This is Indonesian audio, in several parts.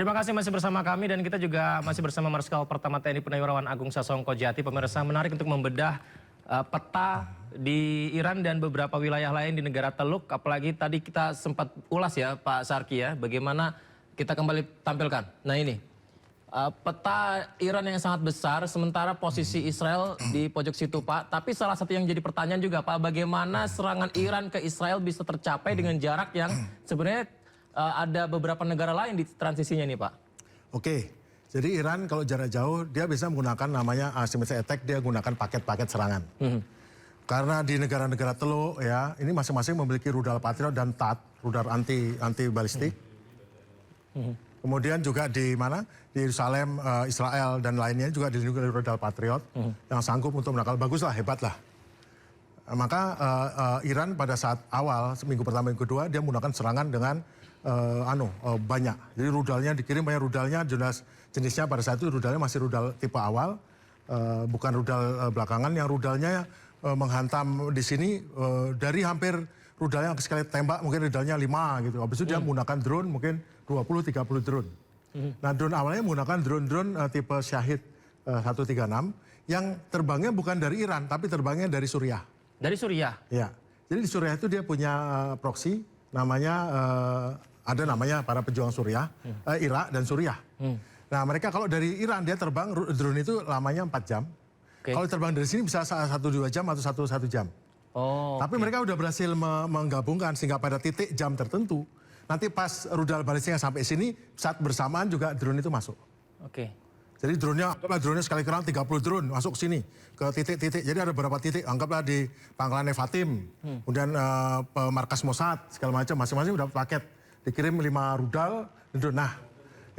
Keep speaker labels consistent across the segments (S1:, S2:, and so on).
S1: Terima kasih masih bersama kami dan kita juga masih bersama Marskal Pertama TNI Purnawirawan Agung Sasongko Jati. Pemirsa, menarik untuk membedah peta di Iran dan beberapa wilayah lain di negara Teluk. Apalagi tadi kita sempat ulas ya Pak Sarki ya, bagaimana kita kembali tampilkan. Nah ini, peta Iran yang sangat besar, sementara posisi Israel di pojok situ Pak. Tapi salah satu yang jadi pertanyaan juga Pak, bagaimana serangan Iran ke Israel bisa tercapai dengan jarak yang sebenarnya ada beberapa negara lain di transisinya nih Pak.
S2: Oke, jadi Iran kalau jarak jauh dia bisa menggunakan namanya asymmetric attack, dia gunakan paket-paket serangan. Karena di negara-negara Teluk ya, ini masing-masing memiliki rudal Patriot dan THAAD, rudal anti balistik. Kemudian juga di mana? Di Yerusalem, Israel dan lainnya juga dilindungi oleh rudal Patriot yang sanggup untuk menangkal, bagus lah, hebat lah. Maka Iran pada saat awal, minggu pertama, minggu kedua, dia menggunakan serangan dengan banyak. Jadi rudalnya dikirim, banyak rudalnya, jenisnya pada saat itu rudalnya masih rudal tipe awal, bukan rudal belakangan, yang rudalnya menghantam di sini dari hampir rudalnya sekali tembak mungkin rudalnya 5 gitu. Habis itu dia menggunakan drone mungkin 20-30 drone. Nah drone awalnya menggunakan drone tipe Shahid 136 yang terbangnya bukan dari Iran tapi terbangnya dari Suriah.
S1: Dari Suriah?
S2: Ya, jadi di Suriah itu dia punya proksi namanya ada namanya para pejuang Suriah, Irak dan Suriah. Nah mereka kalau dari Iran dia terbang drone itu lamanya 4 jam. Kalau terbang dari sini bisa 1-2 jam atau 1 jam. Tapi mereka udah berhasil menggabungkan sehingga pada titik jam tertentu nanti pas rudal balistiknya sampai sini saat bersamaan juga drone itu masuk. Jadi drone-nya sekali kurang 30 drone masuk sini ke titik-titik. Jadi ada beberapa titik, anggaplah di pangkalan Nevatim, kemudian markas Mossad segala macam, masing-masing udah paket dikirim 5 rudal drone. Nah,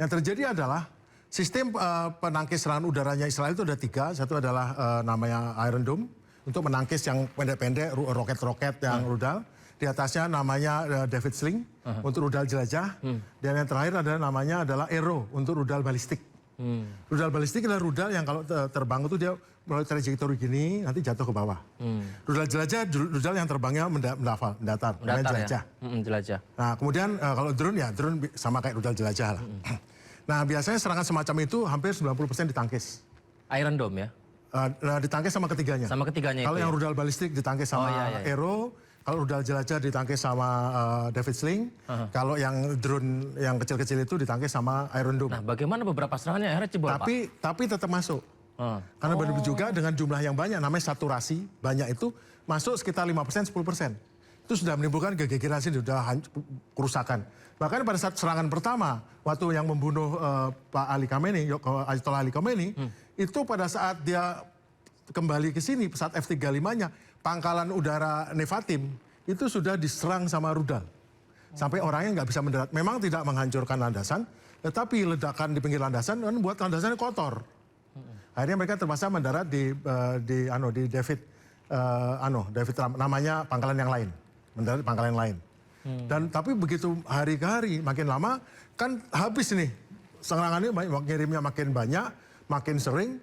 S2: yang terjadi adalah sistem penangkis serangan udaranya Israel itu ada 3. Satu adalah namanya Iron Dome untuk menangkis yang pendek-pendek, roket-roket yang rudal. Di atasnya namanya David Sling untuk rudal jelajah. Dan yang terakhir adalah Arrow untuk rudal balistik. Rudal balistik adalah rudal yang kalau terbang itu dia melalui trajektori gini nanti jatuh ke bawah. Rudal jelajah rudal yang terbangnya mendatar jelajah.
S1: Jelajah.
S2: Nah kemudian kalau drone ya drone sama kayak rudal jelajah lah. Nah biasanya serangan semacam itu hampir 90% ditangkis.
S1: Iron Dome ya?
S2: Ditangkis sama ketiganya.
S1: Sama ketiganya
S2: kalau
S1: itu
S2: yang
S1: ya?
S2: rudal balistik ditangkis sama Arrow. Kalau rudal jelajah ditangkis sama David Sling, kalau yang drone yang kecil-kecil itu ditangkis sama Iron Dome.
S1: Nah, bagaimana beberapa serangannya akhirnya jebol, Pak?
S2: Tapi tetap masuk. Karena begitu juga dengan jumlah yang banyak, namanya saturasi, banyak itu masuk sekitar 5%, 10%. Itu sudah menimbulkan gegeran sini, sudah kerusakan. Bahkan pada saat serangan pertama, waktu yang membunuh Pak Ali Khamenei, Ayatollah Ali Khamenei, itu pada saat dia kembali ke sini, pesawat F-35-nya, pangkalan udara Nevatim itu sudah diserang sama rudal. Sampai orangnya nggak bisa mendarat. Memang tidak menghancurkan landasan, tetapi ledakan di pinggir landasan membuat landasannya kotor. Akhirnya mereka terpaksa mendarat di David Trump, namanya pangkalan yang lain. Mendarat di pangkalan yang lain. Dan tapi begitu hari ke hari, makin lama kan habis nih. Serangannya kirimnya makin banyak, makin sering.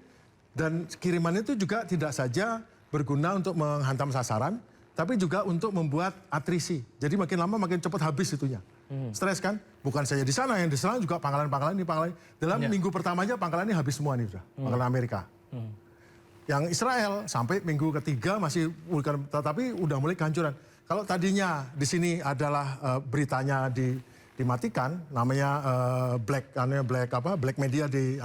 S2: Dan kirimannya itu juga tidak saja berguna untuk menghantam sasaran, tapi juga untuk membuat atrisi. Jadi makin lama makin cepat habis itunya. Stres kan? Bukan saja di sana, yang diserang juga pangkalan-pangkalan ini. Dalam minggu pertama aja pangkalan ini habis semua nih sudah, pangkalan Amerika. Yang Israel sampai minggu ketiga masih, tetapi udah mulai kehancuran. Kalau tadinya di sini adalah beritanya dimatikan, namanya black media di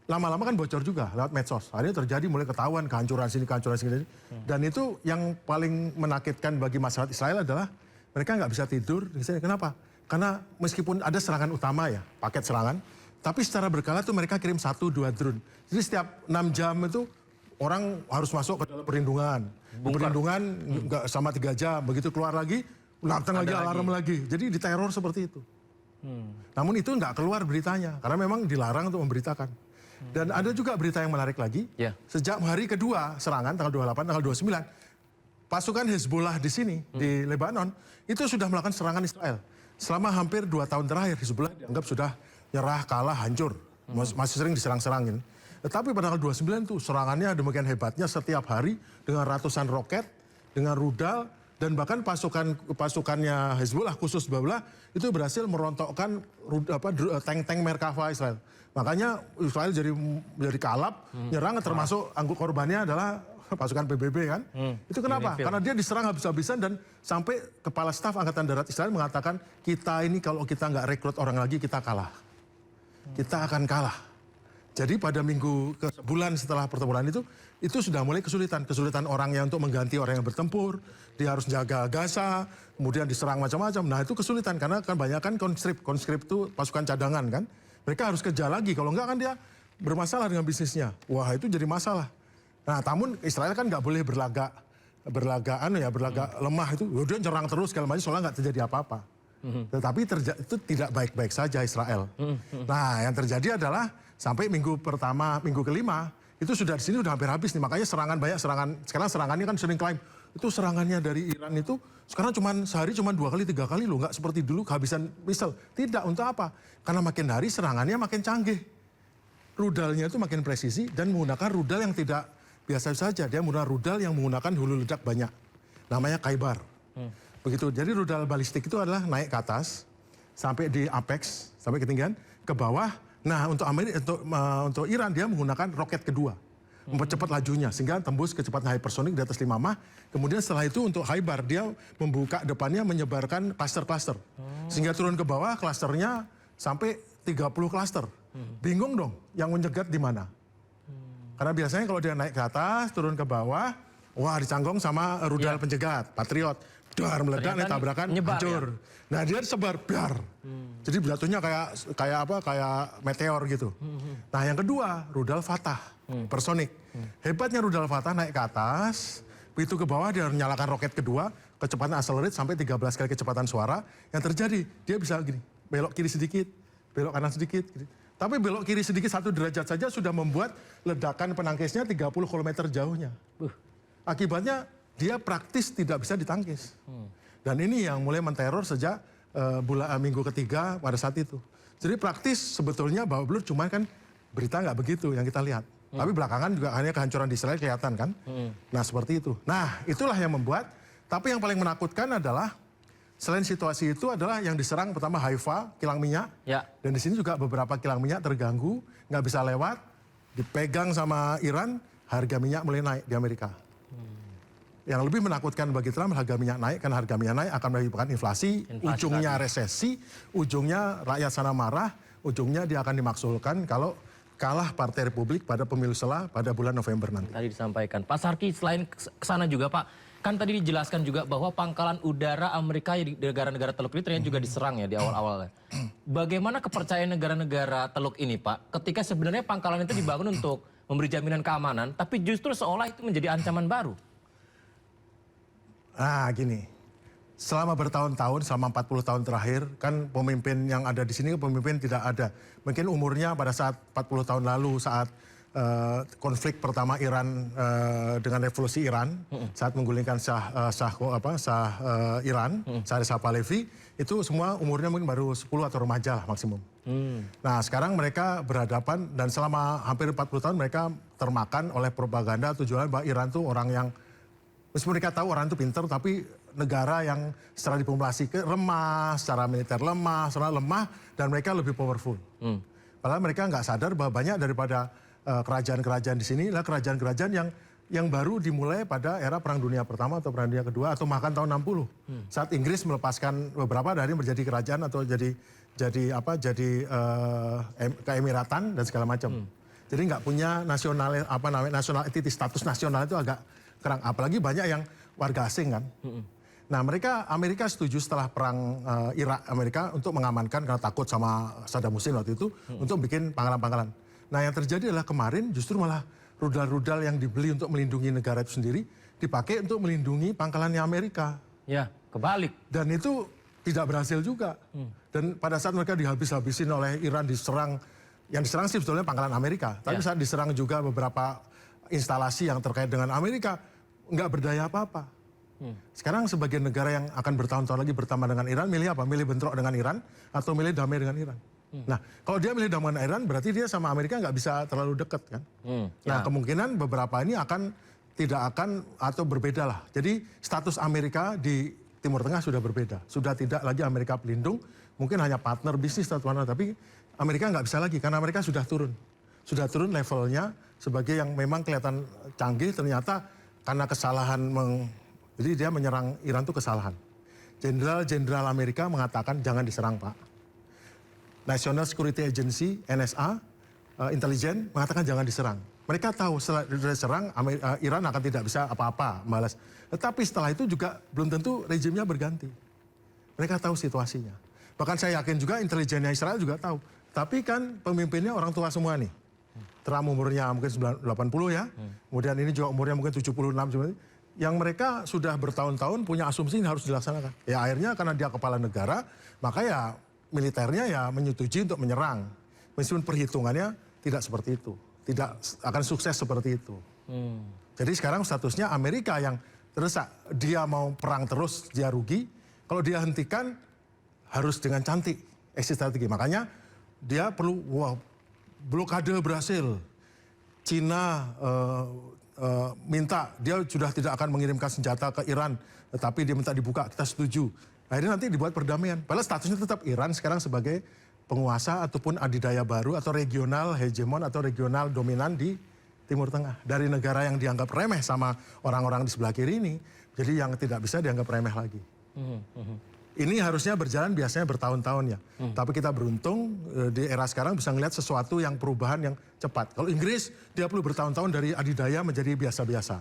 S2: lama-lama kan bocor juga lewat medsos. Akhirnya terjadi mulai ketahuan kehancuran sini. Dan itu yang paling menakutkan bagi masyarakat Israel adalah mereka nggak bisa tidur. Kenapa? Karena meskipun ada serangan utama ya, paket serangan, tapi secara berkala tuh mereka kirim 1-2 drone. Jadi setiap 6 jam itu orang harus masuk ke dalam perlindungan. Perlindungan nggak sama 3 jam, begitu keluar lagi, datang lagi alarm lagi. Jadi diteror seperti itu. Namun itu nggak keluar beritanya, karena memang dilarang untuk memberitakan. Dan ada juga berita yang menarik lagi, sejak hari kedua serangan, tanggal 28, tanggal 29, pasukan Hezbollah di sini, di Lebanon, itu sudah melakukan serangan Israel. Selama hampir 2 tahun terakhir, Hezbollah dianggap sudah nyerah, kalah, hancur. Masih sering diserang-serangin. Tetapi pada tanggal 29 itu serangannya demikian hebatnya setiap hari, dengan ratusan roket, dengan rudal, Dan bahkan pasukannya Hezbollah khusus Hezbollah itu berhasil merontokkan tank-tank Merkava Israel. Makanya Israel jadi kalap, nyerang, termasuk korbannya adalah pasukan PBB kan. Itu kenapa? Karena dia diserang habis-habisan dan sampai kepala staf Angkatan Darat Israel mengatakan kita ini kalau kita nggak rekrut orang lagi kita kalah. Kita akan kalah. Jadi pada sebulan setelah pertempuran itu sudah mulai kesulitan orangnya untuk mengganti orang yang bertempur, dia harus jaga Gaza, kemudian diserang macam-macam. Nah itu kesulitan karena kan banyak kan conscript itu pasukan cadangan kan. Mereka harus kerja lagi, kalau enggak kan dia bermasalah dengan bisnisnya. Wah itu jadi masalah. Nah namun Israel kan nggak boleh berlagak lemah itu. Dia nyerang terus segala macam soalnya nggak terjadi apa-apa. Tetapi itu tidak baik-baik saja Israel. Nah yang terjadi adalah sampai minggu kelima itu sudah di sini sudah hampir habis nih. Makanya sekarang serangannya kan sering klaim itu serangannya dari Iran itu sekarang sehari cuma 2 kali 3 kali loh, nggak seperti dulu kehabisan misal. Tidak, untuk apa? Karena makin hari serangannya makin canggih. Rudalnya itu makin presisi dan menggunakan rudal yang tidak biasa saja. Dia menggunakan rudal yang menggunakan hulu ledak banyak. Namanya Khaybar. Begitu. Jadi rudal balistik itu adalah naik ke atas sampai di apex, sampai ketinggian ke bawah. Nah, untuk Iran dia menggunakan roket kedua. Mempercepat lajunya sehingga tembus kecepatan hypersonik di atas 5 Mach. Kemudian setelah itu untuk Khaybar dia membuka depannya menyebarkan klaster-klaster. Sehingga turun ke bawah klasternya sampai 30 klaster. Bingung dong yang menyegat di mana. Karena biasanya kalau dia naik ke atas, turun ke bawah, wah dicanggong sama rudal penjegat, Patriot. Dar meledak nih tabrakan hancur. Ya? Nah dia sebar dar. Jadi jatuhnya kayak meteor gitu. Nah yang kedua rudal Fatah, personik. Hebatnya rudal Fatah naik ke atas, begitu ke bawah dia nyalakan roket kedua, kecepatan accelerate sampai 13 kali kecepatan suara. Yang terjadi dia bisa gini, belok kiri sedikit, belok kanan sedikit. Gitu. Tapi belok kiri sedikit 1 derajat saja sudah membuat ledakan penangkisnya 30 km jauhnya. Akibatnya dia praktis tidak bisa ditangkis. Dan ini yang mulai menteror sejak minggu ketiga pada saat itu. Jadi praktis sebetulnya bahwa belum cuma kan berita nggak begitu yang kita lihat. Tapi belakangan juga hanya kehancuran di Israel kelihatan kan. Nah seperti itu. Nah itulah yang membuat, tapi yang paling menakutkan adalah selain situasi itu adalah yang diserang pertama Haifa, kilang minyak. Ya. Dan di sini juga beberapa kilang minyak terganggu, nggak bisa lewat, dipegang sama Iran, harga minyak mulai naik di Amerika. Yang lebih menakutkan bagi Trump harga minyak naik, karena harga minyak naik akan menyebabkan inflasi, ujungnya resesi, ujungnya rakyat sana marah, ujungnya dia akan dimaksulkan kalau kalah Partai Republik pada pemilu pada bulan November nanti.
S1: Tadi disampaikan. Pak Sarki selain kesana juga Pak, kan tadi dijelaskan juga bahwa pangkalan udara Amerika di negara-negara Teluk ini ternyata juga diserang ya di awal-awalnya. Bagaimana kepercayaan negara-negara Teluk ini Pak, ketika sebenarnya pangkalan itu dibangun untuk memberi jaminan keamanan, tapi justru seolah itu menjadi ancaman baru?
S2: Nah gini, selama bertahun-tahun, selama 40 tahun terakhir, kan pemimpin yang ada di sini pemimpin tidak ada. Mungkin umurnya pada saat 40 tahun lalu saat konflik pertama Iran dengan revolusi Iran, saat menggulingkan Shah Iran, Shah Reza Pahlavi, itu semua umurnya mungkin baru 10 atau remaja lah maksimum. Nah sekarang mereka berhadapan dan selama hampir 40 tahun mereka termakan oleh propaganda tujuan bahwa Iran tuh orang yang meskipun mereka tahu orang itu pintar, tapi negara yang secara diplomasi lemah, secara militer lemah, secara lemah, dan mereka lebih powerful. Padahal mereka nggak sadar bahwa banyak daripada kerajaan-kerajaan di sini adalah kerajaan-kerajaan yang baru dimulai pada era Perang Dunia Pertama atau Perang Dunia Kedua atau bahkan tahun 60. Saat Inggris melepaskan beberapa dari menjadi kerajaan atau jadi keemiratan dan segala macam. Jadi nggak punya nasional identitas, status nasional itu agak kurang, apalagi banyak yang warga asing kan. Nah Amerika setuju setelah perang Irak Amerika untuk mengamankan karena takut sama Saddam Hussein waktu itu untuk bikin pangkalan-pangkalan. Nah yang terjadi adalah kemarin justru malah rudal-rudal yang dibeli untuk melindungi negara itu sendiri dipakai untuk melindungi pangkalannya Amerika.
S1: Ya kebalik. Dan
S2: itu tidak berhasil juga. Dan pada saat mereka dihabis-habisin oleh Iran diserang, yang diserang sih sebetulnya pangkalan Amerika. Tapi saat diserang juga beberapa instalasi yang terkait dengan Amerika, nggak berdaya apa-apa. Sekarang sebagian negara yang akan bertahun-tahun lagi bertambah dengan Iran, milih apa? Milih bentrok dengan Iran atau milih damai dengan Iran? Nah, kalau dia milih damai dengan Iran, berarti dia sama Amerika nggak bisa terlalu dekat kan? Nah, kemungkinan beberapa ini akan tidak akan atau berbeda lah. Jadi status Amerika di Timur Tengah sudah berbeda. Sudah tidak lagi Amerika pelindung, mungkin hanya partner bisnis atau mana, tapi Amerika nggak bisa lagi karena Amerika sudah turun. Sudah turun levelnya sebagai yang memang kelihatan canggih, ternyata karena kesalahan, jadi dia menyerang Iran itu kesalahan. Jenderal-jenderal Amerika mengatakan jangan diserang Pak. National Security Agency, NSA, intelijen mengatakan jangan diserang. Mereka tahu setelah diserang Iran akan tidak bisa apa-apa balas. Tetapi setelah itu juga belum tentu rejimnya berganti. Mereka tahu situasinya. Bahkan saya yakin juga intelijennya Israel juga tahu. Tapi kan pemimpinnya orang tua semua nih. Trump umurnya mungkin 80 ya. Kemudian ini juga umurnya mungkin 76. Yang mereka sudah bertahun-tahun punya asumsi ini harus dilaksanakan. Ya akhirnya karena dia kepala negara, maka ya militernya ya menyetujui untuk menyerang. Meskipun perhitungannya tidak seperti itu. Tidak akan sukses seperti itu. Jadi sekarang statusnya Amerika yang terdesak. Dia mau perang terus, dia rugi. Kalau dia hentikan, harus dengan cantik exit strategi. Makanya dia perlu, blokade berhasil. Cina minta, dia sudah tidak akan mengirimkan senjata ke Iran. Tetapi dia minta dibuka, kita setuju. Akhirnya nanti dibuat perdamaian. Padahal statusnya tetap Iran sekarang sebagai penguasa ataupun adidaya baru atau regional hegemon atau regional dominan di Timur Tengah. Dari negara yang dianggap remeh sama orang-orang di sebelah kiri ini, jadi yang tidak bisa dianggap remeh lagi. Ini harusnya berjalan biasanya bertahun-tahun ya. Tapi kita beruntung di era sekarang bisa melihat sesuatu yang perubahan yang cepat. Kalau Inggris, dia perlu bertahun-tahun dari adidaya menjadi biasa-biasa.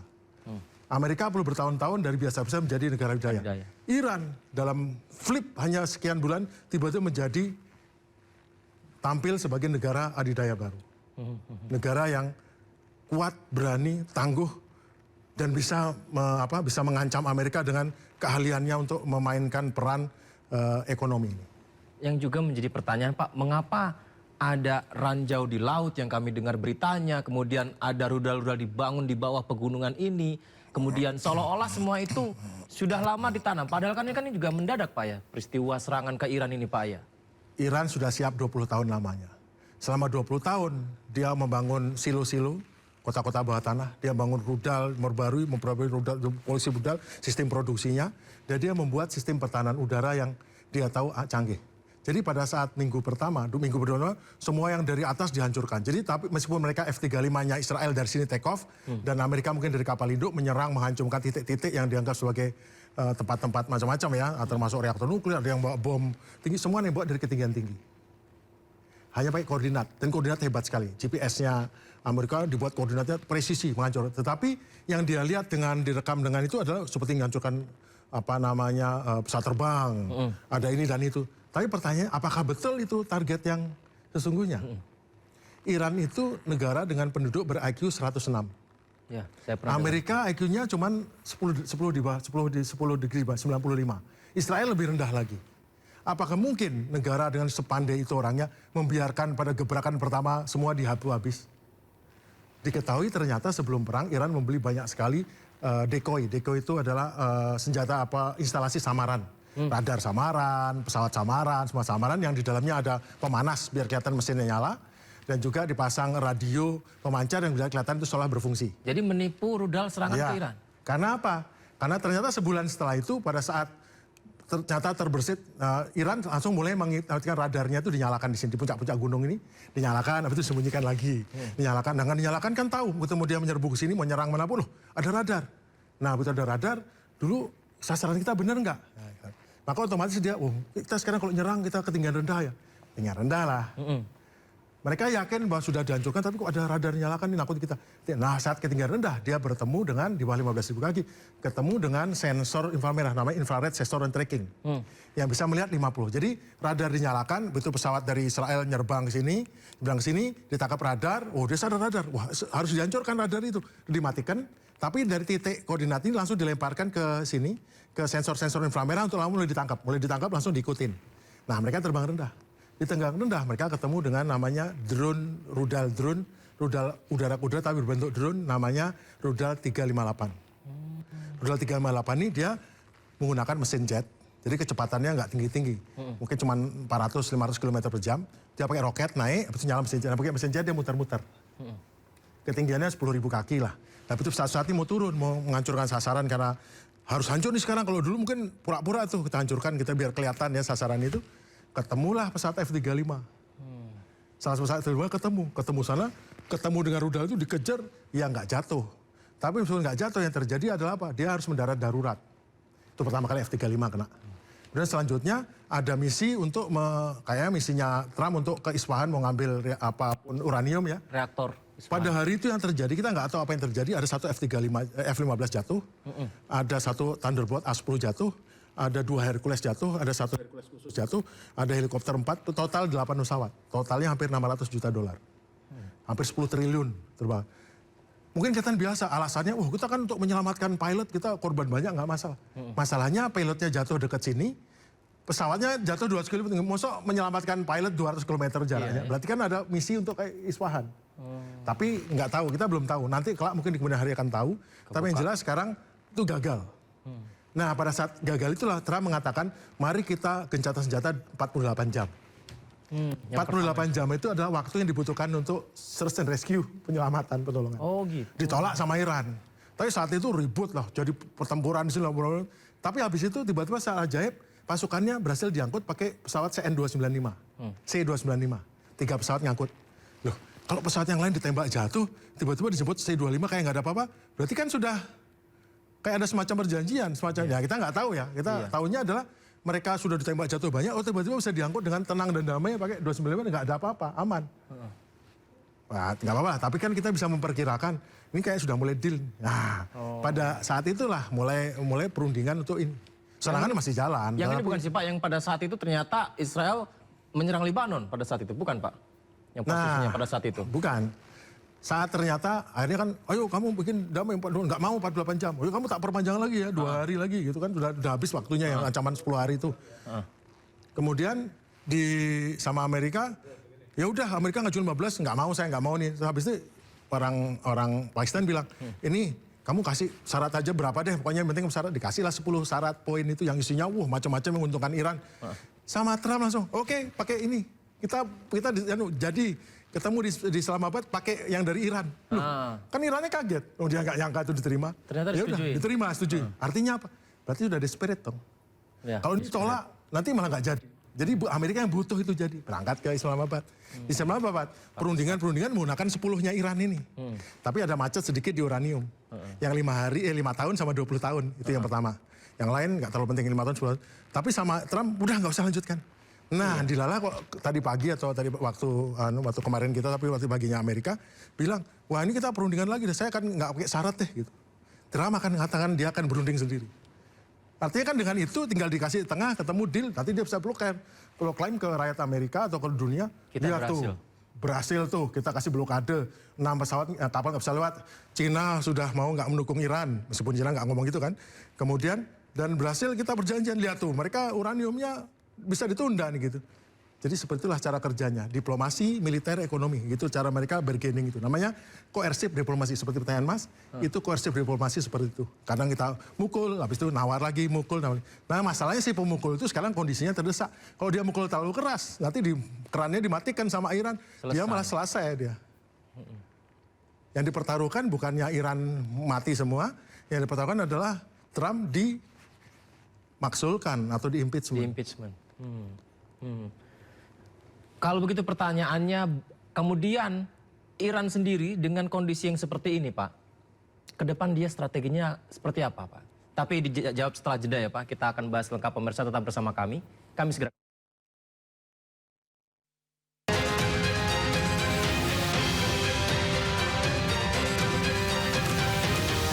S2: Amerika perlu bertahun-tahun dari biasa-biasa menjadi negara adidaya. Iran dalam flip hanya sekian bulan tiba-tiba menjadi tampil sebagai negara adidaya baru. Negara yang kuat, berani, tangguh, dan bisa mengancam Amerika dengan keahliannya untuk memainkan peran ekonomi ini.
S1: Yang juga menjadi pertanyaan Pak, mengapa ada ranjau di laut yang kami dengar beritanya, kemudian ada rudal-rudal dibangun di bawah pegunungan ini, kemudian seolah-olah semua itu sudah lama ditanam. Padahal kan ini juga mendadak Pak ya, peristiwa serangan ke Iran ini Pak ya. Iran
S2: sudah siap 20 tahun lamanya. Selama 20 tahun dia membangun silo-silo, kota-kota bawah tanah, dia bangun rudal, memperbarui rudal, polisi rudal, sistem produksinya, dan dia membuat sistem pertahanan udara yang dia tahu canggih. Jadi pada saat minggu pertama, semua yang dari atas dihancurkan. Jadi tapi meskipun mereka F-35-nya Israel dari sini take off, dan Amerika mungkin dari kapal induk menyerang, menghancurkan titik-titik yang dianggap sebagai tempat-tempat macam-macam ya, termasuk reaktor nuklir, ada yang bawa bom tinggi, semua yang bawa dari ketinggian tinggi. Hanya pakai koordinat, dan koordinat hebat sekali. GPS-nya Amerika dibuat koordinatnya presisi, menghancur. Tetapi yang dia lihat direkam dengan itu adalah seperti menghancurkan pesawat terbang, ada ini dan itu. Tapi pertanyaannya, apakah betul itu target yang sesungguhnya? Iran itu negara dengan penduduk ber-IQ 106.
S1: Ya, saya pernah
S2: Amerika IQ-nya cuma 10 di bawah, 10 degree di bawah, 95. Israel lebih rendah lagi. Apakah mungkin negara dengan sepandai itu orangnya membiarkan pada gebrakan pertama semua dihabu habis? Diketahui ternyata sebelum perang Iran membeli banyak sekali decoy. Decoy itu adalah senjata instalasi samaran. Radar samaran, pesawat samaran, semua samaran yang di dalamnya ada pemanas biar kelihatan mesinnya nyala. Dan juga dipasang radio pemancar yang bisa kelihatan itu seolah berfungsi.
S1: Jadi menipu rudal serangan ke Iran?
S2: Karena apa? Karena ternyata sebulan setelah itu pada saat ternyata terbersit, Iran langsung mulai mengingatkan radarnya itu dinyalakan di sini, di puncak-puncak gunung ini. Dinyalakan, habis itu disembunyikan lagi. Dinyalakan, dengan dinyalakan kan tahu, ketemu dia menyerbu ke sini, mau nyerang manapun, loh ada radar. Nah begitu ada radar, dulu sasaran kita benar nggak? Maka otomatis dia, kita sekarang kalau nyerang kita ketinggian rendah ya. Ketinggian rendah lah. Mereka yakin bahwa sudah dihancurkan, tapi kok ada radar nyalakan, ini nakut kita. Nah saat ketinggian rendah, dia bertemu dengan, di bawah 15.000 kaki, ketemu dengan sensor inframerah, namanya infrared sensor and tracking. Yang bisa melihat 50. Jadi radar dinyalakan, betul pesawat dari Israel nyerbang ke sini, ditangkap radar, dia sadar radar. Wah harus dihancurkan radar itu. Dimatikan, tapi dari titik koordinat ini langsung dilemparkan ke sini, ke sensor-sensor inframerah untuk mulai ditangkap. Mulai ditangkap langsung diikutin. Nah mereka terbang rendah. Di tengah rendah mereka ketemu dengan namanya rudal udara-udara tapi berbentuk drone, namanya rudal 358. Rudal 358 ini dia menggunakan mesin jet, jadi kecepatannya nggak tinggi-tinggi, mungkin cuma 400-500 km per jam. Dia pakai roket naik, habis itu nyala mesin jet, pakai mesin jet dia muter-muter. ketinggiannya 10.000 kaki lah. Tapi itu pesawat ini mau turun, mau menghancurkan sasaran karena harus hancur nih sekarang. Kalau dulu mungkin pura-pura tuh kita hancurkan, kita biar kelihatan ya sasaran itu. Ketemulah pesawat F-35. Salah satu pesawat F-35 ketemu sana, ketemu dengan rudal itu dikejar, ya nggak jatuh. Tapi meskipun nggak jatuh, yang terjadi adalah apa? Dia harus mendarat darurat. Itu pertama kali F-35 kena. Dan selanjutnya ada misi untuk, kayaknya misinya Trump untuk ke Isfahan mau ngambil apapun uranium ya.
S1: Reaktor.
S2: Pada hari itu yang terjadi, kita nggak tahu apa yang terjadi. Ada satu F-15 jatuh, ada satu Thunderbolt A-10 jatuh, ada 2 Hercules jatuh, ada 1 Hercules khusus jatuh, ada helikopter 4, total 8 pesawat. Totalnya hampir $600 juta. Hampir 10 triliun terbang. Mungkin kelihatan biasa, alasannya, kita kan untuk menyelamatkan pilot, kita korban banyak, nggak masalah. Masalahnya pilotnya jatuh dekat sini, pesawatnya jatuh 200 km, mosok menyelamatkan pilot 200 km jaraknya. Berarti kan ada misi untuk kayak Isfahan. Tapi nggak tahu, kita belum tahu. Nanti kelak mungkin di kemudian hari akan tahu. Tapi yang jelas sekarang itu gagal. Nah pada saat gagal itulah Trump mengatakan, mari kita gencatan senjata 48 jam. 48 jam itu adalah waktu yang dibutuhkan untuk search and rescue, penyelamatan, pertolongan.
S1: Oh gitu.
S2: Ditolak sama Iran. Tapi saat itu ribut lah, jadi pertempuran di sini. Tapi habis itu tiba-tiba secara ajaib, pasukannya berhasil diangkut pakai pesawat CN-295. C-295. 3 pesawat ngangkut. Loh, kalau pesawat yang lain ditembak jatuh, tiba-tiba disebut C-25 kayak nggak ada apa-apa. Berarti kan sudah kayak ada semacam perjanjian. Ya kita nggak tahu ya. Kita tahunya adalah mereka sudah ditembak jatuh banyak, tiba-tiba bisa diangkut dengan tenang dan damai pakai 295, nggak ada apa-apa, aman. Nah, nggak apa-apa, tapi kan kita bisa memperkirakan, ini kayak sudah mulai deal. Nah, pada saat itulah mulai perundingan untuk ini. Serangannya masih jalan.
S1: Yang ini bukan sih Pak, yang pada saat itu ternyata Israel menyerang Lebanon pada saat itu, bukan Pak? Yang posisinya pada saat itu.
S2: Bukan. Saat ternyata akhirnya kan, ayo kamu bikin damai, nggak mau 48 jam. Ayo kamu tak perpanjang lagi ya, 2 hari lagi gitu kan. Sudah habis waktunya yang ancaman 10 hari itu. Kemudian sama Amerika, ya udah Amerika ngajuin 15, nggak mau, saya nggak mau nih. Terus habis itu orang Pakistan bilang, ini kamu kasih syarat aja berapa deh, pokoknya yang penting syarat, dikasihlah 10 syarat poin itu yang isinya macam-macam menguntungkan Iran. Sama Trump langsung, oke, pakai ini. Kita jadi ketemu di Islamabad pakai yang dari Iran. Loh, kan Irannya kaget. Dia nggak nyangka itu diterima.
S1: Ternyata
S2: ya udah, diterima, setuju. Artinya apa? Berarti udah desperate dong.
S1: Ya,
S2: kalau ditolak, nanti malah nggak jadi. Jadi Amerika yang butuh itu jadi. Berangkat ke Islamabad. Di Islamabad, perundingan menggunakan 10-nya Iran ini. Tapi ada macet sedikit di uranium. Yang 5 tahun sama 20 tahun. Itu yang pertama. Yang lain nggak terlalu penting 5 tahun, 10 tahun. Tapi sama Trump, udah nggak usah lanjutkan. Nah, dilala kok tadi pagi atau tadi waktu kemarin kita, tapi waktu paginya Amerika bilang, wah ini kita perundingan lagi deh, saya kan nggak pakai syarat deh gitu. Trump akan mengatakan dia akan berunding sendiri. Artinya kan dengan itu tinggal dikasih tengah, ketemu deal, nanti dia bisa klaim ke rakyat Amerika atau ke dunia.
S1: Kita
S2: berhasil tuh, kita kasih blokade, 6 pesawat kapal nggak bisa lewat. Cina sudah mau nggak mendukung Iran, meskipun Cina nggak ngomong gitu kan. Kemudian dan berhasil kita berjanjian, lihat tuh, mereka uraniumnya bisa ditunda nih gitu. Jadi seperti itulah cara kerjanya, diplomasi, militer, ekonomi, gitu cara mereka bargaining itu. Namanya koersif diplomasi, seperti pertanyaan Mas, itu koersif diplomasi seperti itu. Kadang kita mukul, habis itu nawar lagi, mukul, nawar. Nah masalahnya si pemukul itu sekarang kondisinya terdesak. Kalau dia mukul terlalu keras, nanti kerannya dimatikan sama Iran, dia malah selesai dia. Yang dipertaruhkan bukannya Iran mati semua, yang dipertaruhkan adalah Trump dimaksulkan atau di-impeachment.
S1: Kalau begitu pertanyaannya, kemudian Iran sendiri dengan kondisi yang seperti ini Pak, ke depan dia strateginya seperti apa Pak? Tapi dijawab setelah jeda ya Pak, kita akan bahas lengkap pemirsa, tetap bersama kami segera.